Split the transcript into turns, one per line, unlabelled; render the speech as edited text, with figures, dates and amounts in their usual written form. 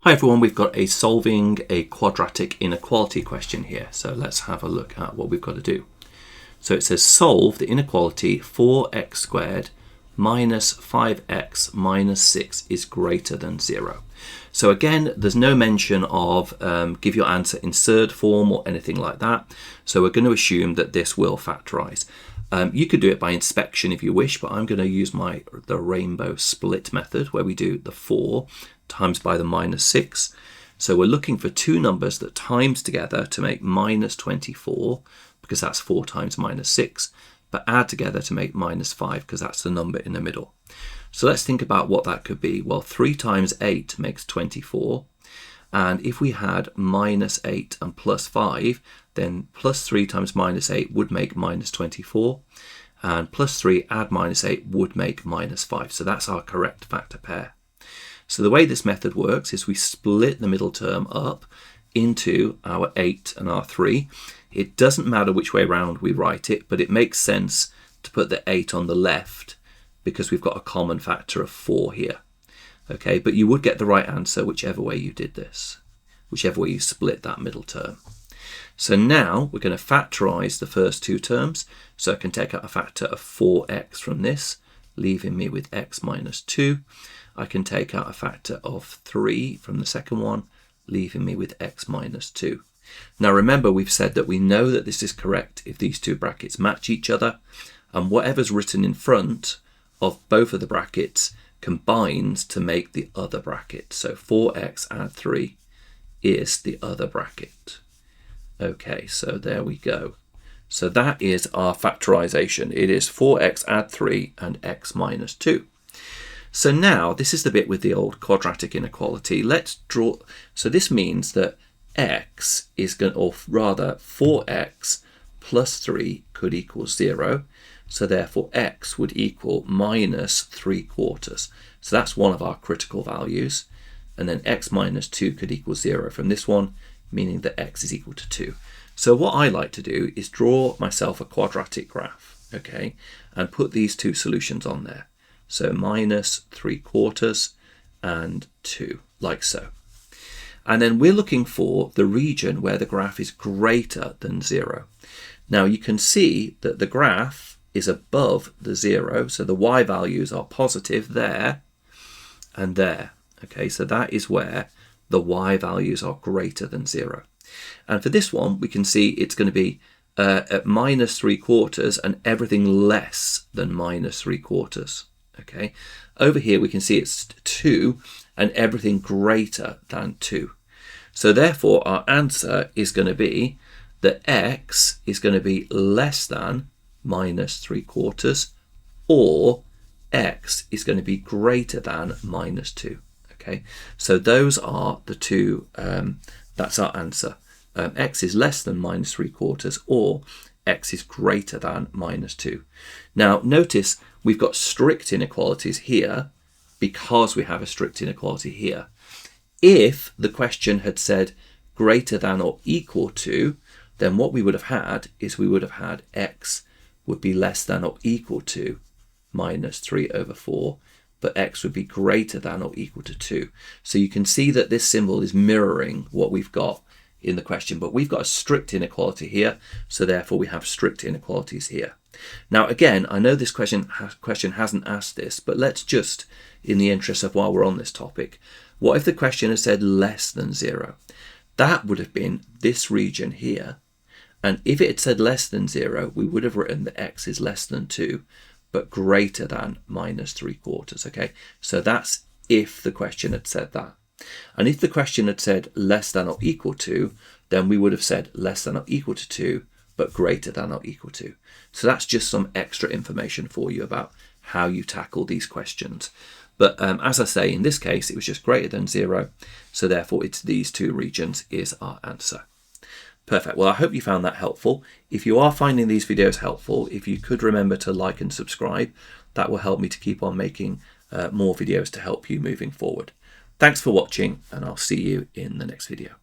Hi everyone, we've got a solving a quadratic inequality question here. So let's have a look at what we've got to do. So it says solve the inequality 4x squared minus 5x minus 6 is greater than 0. So again, there's no mention of give your answer in third form or anything like that. So we're going to assume that this will factorise. You could do it by inspection if you wish, but I'm going to use the rainbow split method where we do the 4 times by the minus 6. So we're looking for two numbers that times together to make minus 24, because that's 4 times minus 6, but add together to make minus 5, because that's the number in the middle. So let's think about what that could be. Well, 3 times 8 makes 24. And if we had minus 8 and plus 5, then plus 3 times minus 8 would make minus 24. And plus 3 add minus 8 would make minus 5. So that's our correct factor pair. So the way this method works is we split the middle term up into our 8 and our 3. It doesn't matter which way around we write it, but it makes sense to put the 8 on the left because we've got a common factor of 4 here. Okay, but you would get the right answer whichever way you did this, whichever way you split that middle term. So now we're going to factorise the first two terms. So I can take out a factor of 4x from this, leaving me with x minus 2. I can take out a factor of 3 from the second one, leaving me with x minus 2. Now remember, we've said that we know that this is correct if these two brackets match each other, and whatever's written in front of both of the brackets combines to make the other bracket. So 4x add 3 is the other bracket. Okay, so there we go. So that is our factorisation. It is 4x add 3 and x minus 2. So now this is the bit with the old quadratic inequality. Let's draw. So this means that x is going, or rather 4x plus 3 could equal 0. So therefore x would equal minus 3/4. So that's one of our critical values. And then x minus 2 could equal 0 from this one, meaning that x is equal to 2. So what I like to do is draw myself a quadratic graph, okay, and put these two solutions on there. So minus 3/4 and 2, like so. And then we're looking for the region where the graph is greater than 0. Now you can see that the graph is above the 0, so the y values are positive there and there. Okay, so that is where the y values are greater than 0. And for this one, we can see it's going to be at minus 3/4 and everything less than minus 3/4. Okay, over here we can see it's 2 and everything greater than 2. So therefore our answer is going to be that x is going to be less than minus 3/4 or x is going to be greater than minus 2. Okay, so those are the two, that's our answer. X is less than minus 3/4 or x is greater than minus 2. Now notice we've got strict inequalities here because we have a strict inequality here. If the question had said greater than or equal to, then what we would have had is we would have had x would be less than or equal to minus 3/4, but x would be greater than or equal to 2. So you can see that this symbol is mirroring what we've got in the question, but we've got a strict inequality here, so therefore we have strict inequalities here. Now again, I know this question hasn't asked this, but let's just, in the interest of while we're on this topic, what if the question had said less than 0? That would have been this region here, and if it had said less than 0, we would have written that x is less than 2, but greater than minus 3/4, okay? So that's if the question had said that. And if the question had said less than or equal to, then we would have said less than or equal to 2, but greater than or equal to. So that's just some extra information for you about how you tackle these questions. But as I say, in this case, it was just greater than 0. So therefore, it's these two regions is our answer. Perfect. Well, I hope you found that helpful. If you are finding these videos helpful, if you could remember to like and subscribe, that will help me to keep on making more videos to help you moving forward. Thanks for watching, and I'll see you in the next video.